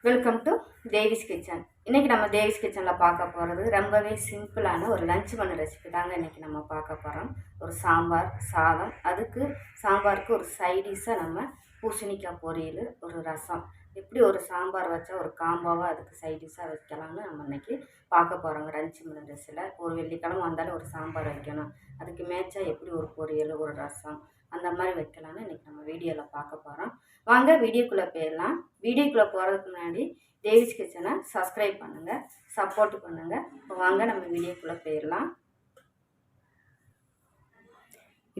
Welcome to Devi's kitchen. இன்றைக்கி நம்ம தேவிஸ் கிச்சனில் பார்க்க போகிறது ரொம்பவே சிம்பிளான ஒரு லஞ்ச் பண்ண ரெசிபி தாங்க இன்றைக்கி நம்ம பார்க்க போகிறோம். ஒரு சாம்பார் சாதம், அதுக்கு சாம்பாருக்கு ஒரு சைடிஷாக நம்ம பூசணிக்காய் பொரியல், ஒரு ரசம், எப்படி ஒரு சாம்பார் வச்சா ஒரு காம்பாவாக அதுக்கு சைடிஷாக வைக்கலாம்னு நம்ம இன்றைக்கி பார்க்க போகிறோங்க. லஞ்ச் பண்ண ரெசிபியில் ஒரு வெள்ளிக்கிழமை வந்தாலும் ஒரு சாம்பார் வைக்கணும், அதுக்கு மேட்சாக எப்படி ஒரு பொரியல் ஒரு ரசம் அந்த மாதிரி வைக்கலான்னு இன்றைக்கி நம்ம வீடியோவில் பார்க்க போகிறோம். வாங்க வீடியோக்குள்ளே போயிடலாம். வீடியோக்குள்ளே போகிறதுக்கு முன்னாடி தேவிஸ் கிச்சனை சப்ஸ்கிரைப் பண்ணுங்கள், சப்போர்ட் பண்ணுங்கள். இப்போ வாங்க நம்ம வீடியோக்குள்ளே போயிடலாம்.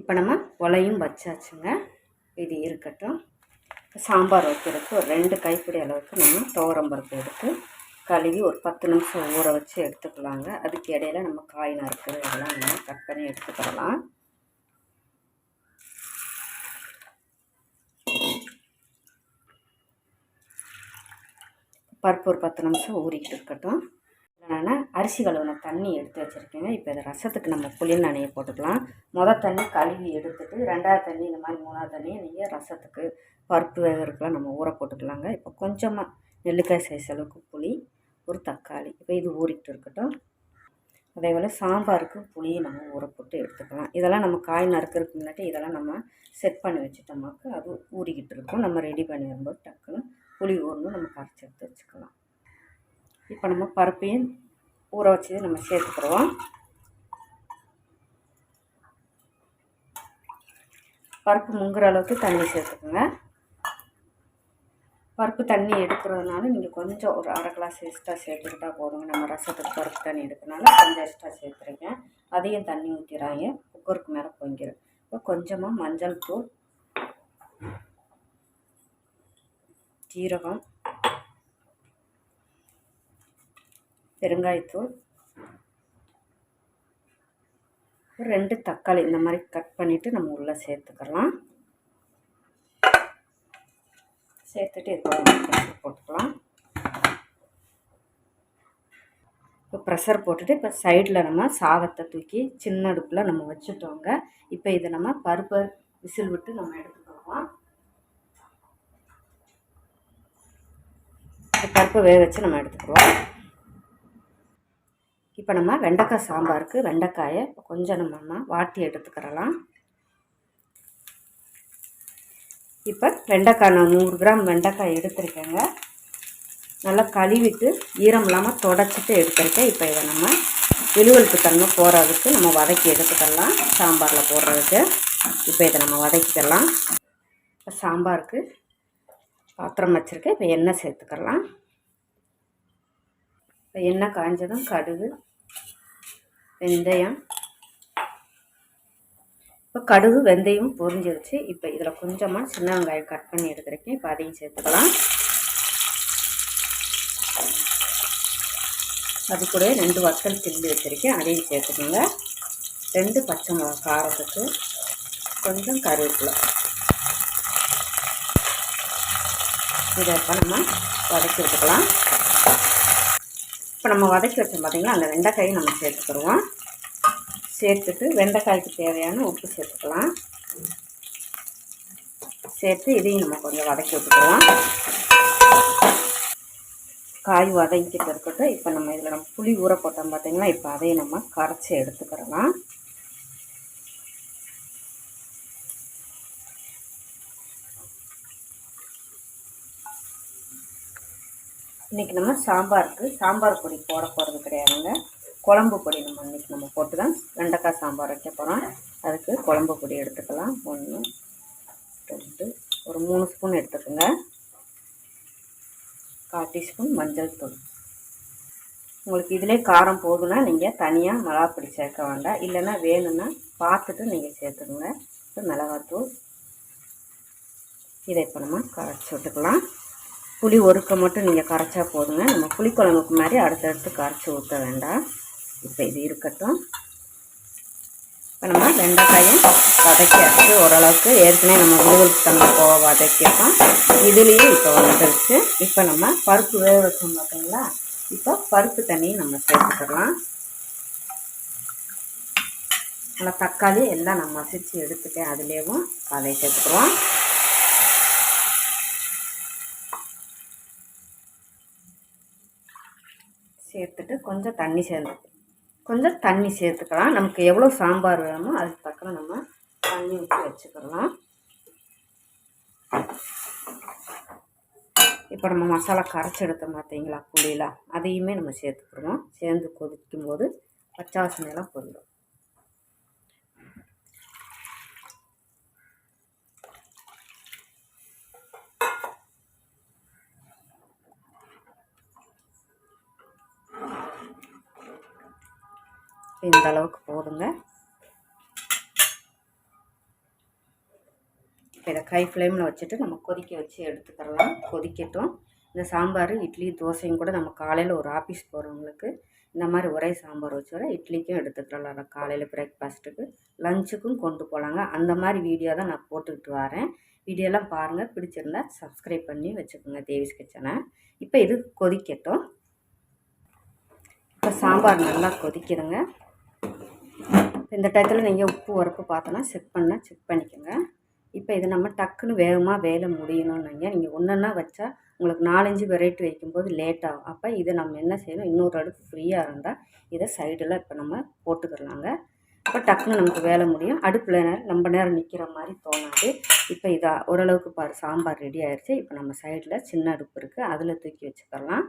இப்போ நம்ம உலையும் வச்சாச்சுங்க, இது இருக்கட்டும். சாம்பார் வைக்கிறதுக்கு ஒரு 2 கைப்பிடி அளவுக்கு நம்ம துவரம்பருப்பு எடுத்து கழுவி ஒரு 10 நிமிஷம் ஊற வச்சு எடுத்துக்கலாங்க. அதுக்கு இடையில நம்ம காய் நறுக்கிறது இதெல்லாம் நம்ம கட் பண்ணி எடுத்துக்கலாம். பருப்பு ஒரு 10 நிமிஷம் ஊறிக்கிட்டு இருக்கட்டும். நான் அரிசி கழுவின தண்ணி எடுத்து வச்சுருக்கேங்க. இப்போ இதை ரசத்துக்கு நம்ம புளி நனைய போட்டுக்கலாம். மொதல் தண்ணி கழுவி எடுத்துட்டு 2வது தண்ணி இந்த மாதிரி 3வது தண்ணியை நீங்கள் ரசத்துக்கு பருப்பு வேகிறதுக்குலாம் நம்ம ஊற போட்டுக்கலாங்க. இப்போ கொஞ்சமாக நெல்லிக்காய் சைஸ் அளவுக்கு புளி, ஒரு தக்காளி, இப்போ இது ஊறிக்கிட்டு இருக்கட்டும். அதே போல் சாம்பாருக்கு புளியை நம்ம ஊற போட்டு எடுத்துக்கலாம். இதெல்லாம் நம்ம காய் நறுக்கிறதுக்கு முன்னாடி இதெல்லாம் நம்ம செட் பண்ணி வச்சுட்டோமாக்கு அது ஊறிக்கிட்டு இருக்கும். நம்ம ரெடி பண்ணி வரும்போது டக்குன்னு புளி ஊறணும், நம்ம கரைச்சி எடுத்து வச்சுக்கலாம். இப்போ நம்ம பருப்பையும் ஊற வச்சது நம்ம சேர்த்துக்கிறோம். பருப்பு முங்குற அளவுக்கு தண்ணி சேர்த்துக்குங்க. பருப்பு தண்ணி எடுக்கிறதுனால நீங்கள் கொஞ்சம் ஒரு 1/2 கிளாஸ் எக்ஸ்ட்ரா சேர்த்துக்கிட்டா போதுங்க. நம்ம ரசத்துக்கு பருப்பு தண்ணி எடுக்கிறதுனால கொஞ்சம் எக்ஸ்ட்ரா சேர்த்துருங்க. அதையும் தண்ணி ஊற்றிடுறாங்க, குக்கருக்கு மேலே பொங்கிடும். இப்போ கொஞ்சமாக மஞ்சள் தூள், ஜீரகம், பெருங்காயத்தூள், 2 தக்காளி இந்த மாதிரி கட் பண்ணிவிட்டு நம்ம உள்ளே சேர்த்துக்கலாம். சேர்த்துட்டு இப்போ ப்ரெஷர் போட்டுக்கலாம். இப்போ ப்ரெஷர் போட்டுட்டு இப்போ சைடில் நம்ம சாதத்தை தூக்கி சின்ன அடுப்பில் நம்ம வச்சுட்டோங்க. இப்போ இதை நம்ம பருப்பை விசில் விட்டு நம்ம எடுத்துக்கலாம். பருப்பு வேக வச்சு நம்ம எடுத்துக்குவோம். இப்போ நம்ம வெண்டைக்காய் சாம்பாருக்கு வெண்டைக்காயை கொஞ்சம் நம்ம வாட்டி எடுத்துக்கிறலாம். இப்போ வெண்டைக்காய் நான் 100 கிராம் வெண்டைக்காய் எடுத்துருக்கேங்க. நல்லா கழுவிட்டு ஈரம் இல்லாமல் தொடச்சிட்டு எடுத்துருக்கேன். இப்போ இதை நம்ம விழுவலுக்கு தன்மை போகிறதுக்கு நம்ம வதக்கி எடுத்துக்கலாம் சாம்பாரில் போடுறதுக்கு. இப்போ இதை நம்ம வதக்கிக்கலாம். இப்போ சாம்பாருக்கு பாத்திரம் வச்சுருக்கேன். இப்போ எண்ணெய் சேர்த்துக்கலாம். இப்போ எண்ணெய் காய்ஞ்சதும் கடுகு, வெந்தயம், இப்போ கடுகு வெந்தயம் பொரிஞ்சிருச்சு. இப்போ இதில் கொஞ்சமாக சின்ன வெங்காயம் கட் பண்ணி எடுத்துருக்கேன். இப்போ அதையும் சேர்த்துக்கலாம். அது கூட 2 வத்தல் கிள்ளி வச்சுருக்கேன், அதையும் சேர்த்துக்கோங்க. 2 பச்சை மிளகா காரத்துக்கு, கொஞ்சம் கருவேப்பிலை. இதை இப்போ நம்ம வதக்கி எடுத்துக்கலாம். இப்போ நம்ம வதக்கி வச்சோம் பார்த்திங்களா, அந்த வெண்டைக்காயும் நம்ம சேர்த்துக்கிடுவோம். சேர்த்துட்டு வெண்டைக்காய்க்கு தேவையான உப்பு சேர்த்துக்கலாம். சேர்த்து இதையும் நம்ம கொஞ்சம் வதக்கி விட்டுக்குவோம். காய் வதக்கிட்டு இருக்கட்டும். இப்போ நம்ம இதில் நம்ம புளி ஊற போட்டோம் பார்த்திங்களா, இப்போ அதையும் நம்ம கரைச்சி எடுத்துக்கிறலாம். இன்றைக்கி நம்ம சாம்பாருக்கு சாம்பார் பொடி போட போகிறது கிடையாதுங்க, குழம்பு பொடி நம்ம இன்றைக்கி நம்ம போட்டு தான் வெண்டைக்காய் சாம்பார் வைக்க போகிறோம். அதுக்கு குழம்பு பொடி எடுத்துக்கலாம். 1 2 ஒரு 3 ஸ்பூன் எடுத்துக்கோங்க. 1/4 டீஸ்பூன் மஞ்சள் தூள். உங்களுக்கு இதிலே காரம் போதுன்னா நீங்கள் தனியாக மிளகாப்பொடி சேர்க்க வேண்டாம், இல்லைன்னா வேணும்னா பார்த்துட்டு நீங்கள் சேர்த்துக்கோங்க. இப்போ மிளகாத்தூள். இதை இப்போ நம்ம கரைச்சி விட்டுக்கலாம். புளி ஒருக்க மட்டும் நீங்கள் கரைச்சா போதுங்க, நம்ம புளிக்குழம்புக்கு மாதிரி அடுத்தடுத்து கரைச்சி ஊற்ற வேண்டாம். இப்போ இது இருக்கட்டும். இப்போ நம்ம வெண்டைக்காயும் வதக்கியாச்சு ஓரளவுக்கு. ஏற்கனவே நம்ம விழுவலுக்கு தன்மை போக வதக்கிப்போம். இதுலேயும் இப்போ வந்துருச்சு. இப்போ நம்ம பருப்பு வேக வச்சோம் பார்த்தீங்களா, இப்போ பருப்பு தண்ணியும் நம்ம சேர்த்துக்கலாம். நல்லா தக்காளி எல்லாம் நம்ம மசிச்சு எடுத்துட்டேன், அதுலேயும் அதை சேர்த்துக்குவோம். சேர்த்துட்டு கொஞ்சம் தண்ணி சேர்த்துக்கலாம். நமக்கு எவ்வளோ சாம்பார் வேணுமோ அதுக்கு தக்கன நம்ம தண்ணி ஊற்றி வச்சுக்கலாம். இப்போ நம்ம மசாலா கரைச்சி எடுத்தோம் பார்த்தீங்களா புளியெலாம், அதையுமே நம்ம சேர்த்துக்கிடுவோம். சேர்ந்து கொதிக்கும் போது பச்சை வாசனையெல்லாம் போயிடும். இந்த அளவுக்கு போதுங்க. இதை ஹை ஃப்ளேமில் வச்சுட்டு நம்ம கொதிக்க வச்சு எடுத்துக்கலாம். கொதிக்கட்டும். இந்த சாம்பார் இட்லி தோசையும் கூட நம்ம காலையில் ஒரு ஆஃபீஸ் போகிறவங்களுக்கு இந்த மாதிரி ஒரே சாம்பார் வச்சு இட்லிக்கும் எடுத்துக்கலாம். காலையில் பிரேக்ஃபாஸ்ட்டுக்கு லஞ்சுக்கும் கொண்டு போகலாங்க. அந்த மாதிரி வீடியோ தான் நான் போட்டுக்கிட்டு வரேன். வீடியோலாம் பாருங்கள். பிடிச்சிருந்தா சப்ஸ்கிரைப் பண்ணி வச்சுக்கோங்க தேவிஸ் கிச்சனை. இப்போ இது கொதிக்கட்டும். இப்போ சாம்பார் நல்லா கொதிக்குதுங்க. இந்த டயத்தில் நீங்கள் உப்பு உரப்பு பார்த்தோன்னா செக் பண்ணிக்கோங்க. இப்போ இது நம்ம டக்குன்னு வேகமாக வேலை முடியணும்னுங்க. நீங்கள் ஒன்றா வச்சா உங்களுக்கு 4-5 வெரைட்டி வைக்கும்போது லேட் ஆகும். அப்போ இதை நம்ம என்ன செய்யணும், இன்னொரு அடுப்பு ஃப்ரீயாக இருந்தால் இதை சைடில் இப்போ நம்ம போட்டுக்கிடலாங்க. அப்போ டக்குன்னு நமக்கு வேலை முடியும். அடுப்பில் ரொம்ப நேரம் நிற்கிற மாதிரி தோணாது. இப்போ இதை ஓரளவுக்கு சாம்பார் ரெடி ஆயிடுச்சு. இப்போ நம்ம சைடில் சின்ன அடுப்பு இருக்குது, அதில் தூக்கி வச்சுக்கலாம்.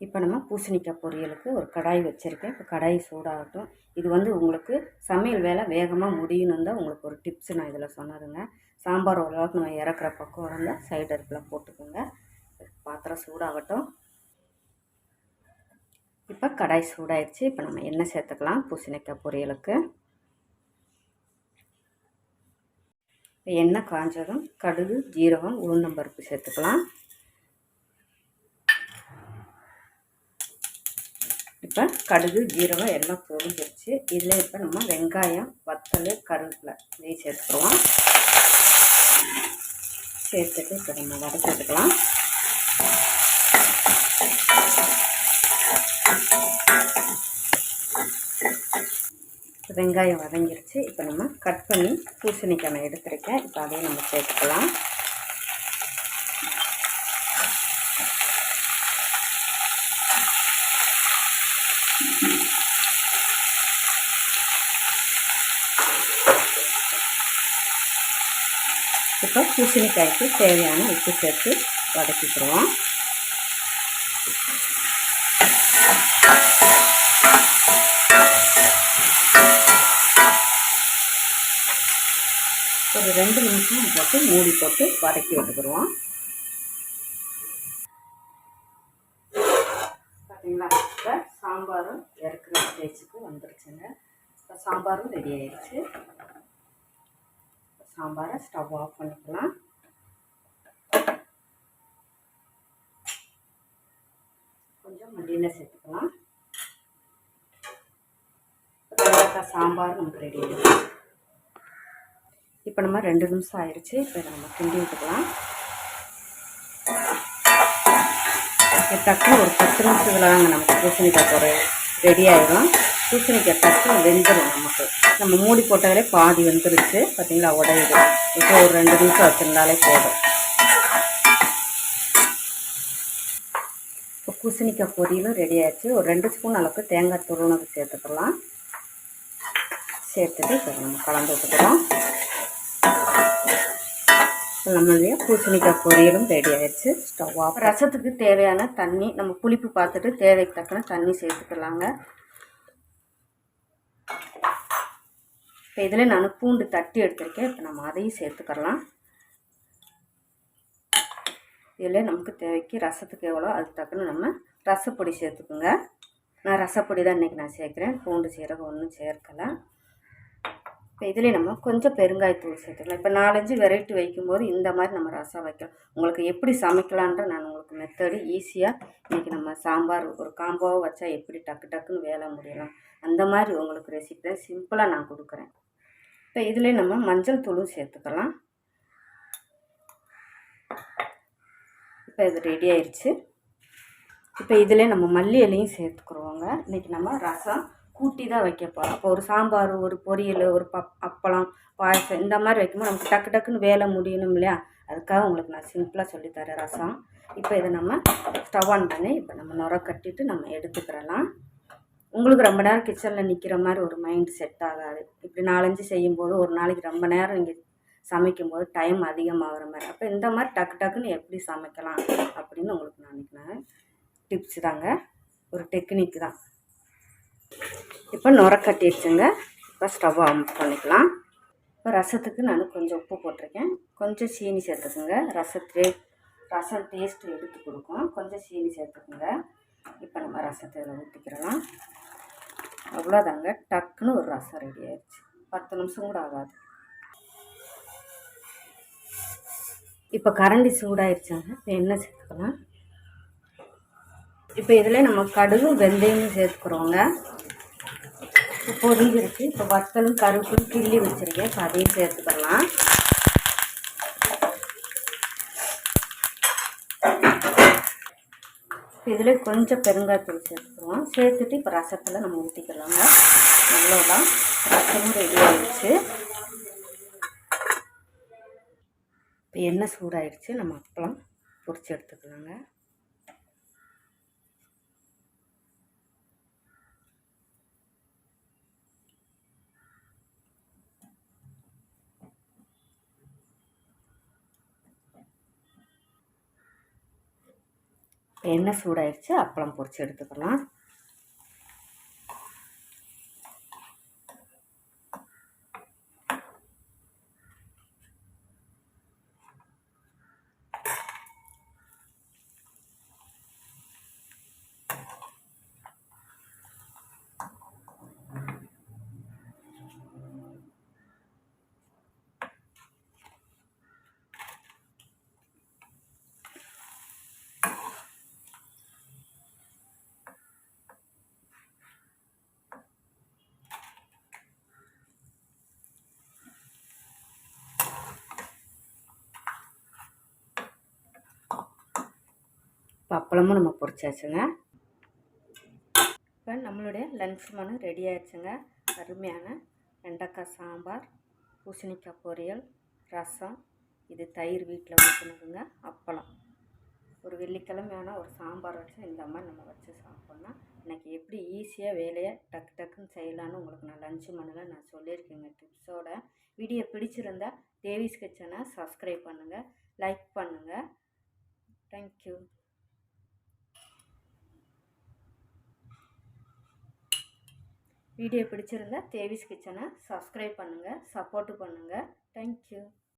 இப்போ நம்ம பூசணிக்காய் பொரியலுக்கு ஒரு கடாய் வச்சுருக்கேன். இப்போ கடாய் சூடாகட்டும். இது உங்களுக்கு சமையல் வேலை வேகமாக முடியணும் தான் உங்களுக்கு ஒரு டிப்ஸ் நான் இதில் சொன்னதுங்க. சாம்பார் ஓரளவுக்கு நம்ம இறக்குற பக்கம் இருந்தால் சைடு அடுப்பில் போட்டுக்கோங்க. பாத்திரம் சூடாகட்டும். இப்போ கடாய் சூடாயிடுச்சு. இப்போ நம்ம எண்ணெய் சேர்த்துக்கலாம் பூசணிக்காய் பொரியலுக்கு. எண்ணெய் காஞ்சதும் கடுகு, ஜீரகம், உளுந்தம்பருப்பு சேர்த்துக்கலாம். இப்போ கடுகு, ஜீரகம் எல்லாம் பொரிஞ்சிருச்சு. இதில் இப்போ நம்ம வெங்காயம், வத்தல், கருவேப்பிலை இதையும் சேர்த்துக்கலாம். சேர்த்துட்டு இப்போ நம்ம வதக்கிக்கலாம். வெங்காயம் வதங்கிருச்சு. இப்போ நம்ம கட் பண்ணி பூசணிக்காய் நான் எடுத்துருக்கேன். இப்போ அதையும் நம்ம சேர்த்துக்கலாம். இப்போ பூசணிக்காய்க்கு தேவையான உப்பு சேர்த்து வதக்கிக்கிறோம். ஒரு 2 நிமிஷம் போட்டு மூடி போட்டு வதக்கி விட்டுக்குருவோம். பார்த்தீங்களா, இப்போ சாம்பாரும் இறக்குற ஸ்டேஜுக்கு வந்துருச்சுங்க. இப்போ சாம்பாரும் ரெடி ஆயிடுச்சு. சாம்பாரை ஸ்டவ் ஆஃப் பண்ணிக்கலாம். கொஞ்சம் மல்லியில் சேர்த்துக்கலாம். சாம்பார் நமக்கு ரெடி ஆயிடுச்சு. இப்போ நம்ம 2 நிமிஷம் ஆயிடுச்சு. இப்போ நம்ம கிண்டி விட்டுக்கலாம். டக்குன்னு ஒரு 10 நிமிஷத்தில் தாங்க நமக்கு பூசணிக்காய் பொரியல் ரெடி ஆகிடும். பூசணிக்காய் டக்குன்னு வெந்துடும். நமக்கு நம்ம மூடி போட்டாலே பாதி வெந்துருச்சு. பார்த்தீங்களா, உடையுது. இப்போ ஒரு 2 நிமிஷம் வச்சுருந்தாலே போதும். இப்போ பூசணிக்காய் பொரியலும் ரெடி ஆகிடுச்சு. ஒரு 2 ஸ்பூன் அளவுக்கு தேங்காய் துருவனது சேர்த்துக்கலாம். சேர்த்துட்டு இப்போ நம்ம கலந்து விட்டுக்கிறோம். நம்மளுடைய பூசணிக்காய் பொரியலும் ரெடி ஆகிடுச்சு. Stove off. ரசத்துக்கு தேவையான தண்ணி நம்ம புளிப்பு பார்த்துட்டு தேவைக்கு தக்கன தண்ணி சேர்த்துக்கலாங்க. இப்போ இதில் நான் பூண்டு தட்டி எடுத்திருக்கேன். இப்போ நம்ம அதையும் சேர்த்துக்கலாம். இதில் நமக்கு தேவைக்கு ரசத்துக்கு எவ்வளோ அதுக்கு தக்கன நம்ம ரசப்பொடி சேர்த்துக்குங்க. நான் ரசப்பொடி தான் இன்றைக்கி நான் சேர்க்குறேன். பூண்டு சீரகம் ஒன்றும் சேர்க்கலை. இப்போ இதில் நம்ம கொஞ்சம் பெருங்காயத்தூள் சேர்த்துக்கலாம். இப்போ 4-5 வெரைட்டி வைக்கும்போது இந்த மாதிரி நம்ம ரசம் வைக்கலாம். உங்களுக்கு எப்படி சமைக்கலான்ற நான் உங்களுக்கு மெத்தடு ஈஸியாக இன்றைக்கி நம்ம சாம்பார் ஒரு காம்போவாக வச்சா எப்படி டக்குன்னு வேலை முடியலாம் அந்த மாதிரி உங்களுக்கு ரெசிபி தான் சிம்பிளாக நான் கொடுக்குறேன். இப்போ இதில் நம்ம மஞ்சள் தூளும் சேர்த்துக்கலாம். இப்போ இது ரெடி ஆயிடுச்சு. இப்போ இதில் நம்ம மல்லி இலையும் சேர்த்துக்குறோங்க. இன்றைக்கி நம்ம ரசம் கூட்டி தான் வைக்க போகிறோம். அப்போ ஒரு சாம்பார், ஒரு பொரியல், ஒரு அப்பளம், பாயசம் இந்த மாதிரி வைக்கும்போது நமக்கு டக்குன்னு வேலை முடியணும் இல்லையா? அதுக்காக உங்களுக்கு நான் சிம்பிளாக சொல்லித்தரேன் ரசம். இப்போ இதை நம்ம ஸ்டவ் ஆன் பண்ணி இப்போ நம்ம நுர கட்டிட்டு நம்ம எடுத்துக்கிறலாம். உங்களுக்கு ரொம்ப நேரம் கிச்சனில் நிற்கிற மாதிரி ஒரு மைண்ட் செட் ஆகாது. இப்படி 4-5 செய்யும்போது ஒரு நாளைக்கு ரொம்ப நேரம் இங்கே சமைக்கும்போது டைம் அதிகமாகிற மாதிரி. அப்போ இந்த மாதிரி டக்கு டக்குன்னு எப்படி சமைக்கலாம் அப்படின்னு உங்களுக்கு நான் டிப்ஸ் தாங்க, ஒரு டெக்னிக் தான். இப்போ நுர கட்டிடுச்சுங்க. இப்போ ஸ்டவ் ஆன் பண்ணிக்கலாம். இப்போ ரசத்துக்கு நான் கொஞ்சம் உப்பு போட்டிருக்கேன், கொஞ்சம் சீனி சேர்த்துக்குங்க. ரசம் டேஸ்ட்டு எடுத்து கொடுக்கும். கொஞ்சம் சீனி சேர்த்துக்குங்க. இப்போ நம்ம ரசத்தை இதில் ஊற்றிக்கிறலாம். அவ்வளோதாங்க, டக்குன்னு ஒரு ரசம் ரெடி ஆயிடுச்சு. 10 நிமிஷம் கூட ஆகாது. இப்போ கரண்டி சூடாயிடுச்சாங்க. இப்போ எண்ணெய் சேர்த்துக்கலாம். இப்போ இதில் நம்ம கடுகும் வெந்தயமும் சேர்த்துக்கிறோங்க. இப்போ பொரிஞ்சிருச்சு. இப்போ வத்தலும் கருப்பும் கிள்ளி வச்சுருக்கேன். இப்போ அதையும் சேர்த்துக்கலாம். இதில் கொஞ்சம் பெருங்காயத்தூள் சேர்த்துக்குவோம். சேர்த்துட்டு இப்போ ரசத்தில் நம்ம ஊற்றிக்கலாங்க. அவ்வளோதான், ரசமும் ரெடி ஆகிடுச்சு. இப்போ எண்ணெய் சூடாயிடுச்சு. நம்ம அப்பளம் பொரிச்சு எடுத்துக்கலாங்க. எண்ணெய் சூடாயிடுச்சு. அப்பளம் பொரிச்சு எடுத்துக்கலாம். இப்போ அப்பளமும் நம்ம பொரிச்சாச்சுங்க. இப்போ நம்மளுடைய லன்ச் மெனு ரெடி ஆயிடுச்சுங்க. அருமையான வெண்டைக்காய் சாம்பார், பூசணிக்காய் பொரியல், ரசம், இது தயிர் வீட்டில் ஊற்றினதுங்க, அப்பளம். ஒரு வெள்ளிக்கிழமையான ஒரு சாம்பார் வச்சு இந்த மாதிரி நம்ம வச்சு சாப்பிட்னா இன்றைக்கி எப்படி ஈஸியாக வேலையை டக்கு டக்குன்னு செய்யலான்னு உங்களுக்கு நான் லன்ச் மெனுவில் நான் சொல்லியிருக்கேங்க டிப்ஸோட. வீடியோ பிடிச்சிருந்தா தேவிஸ் கிச்சனை சப்ஸ்கிரைப் பண்ணுங்கள், லைக் பண்ணுங்கள். தேங்க்யூ. வீடியோ பிடிச்சிருந்தா தேவிஸ் கிச்சனை சப்ஸ்கிரைப் பண்ணுங்கள், சப்போர்ட்டு பண்ணுங்கள். தேங்க்யூ.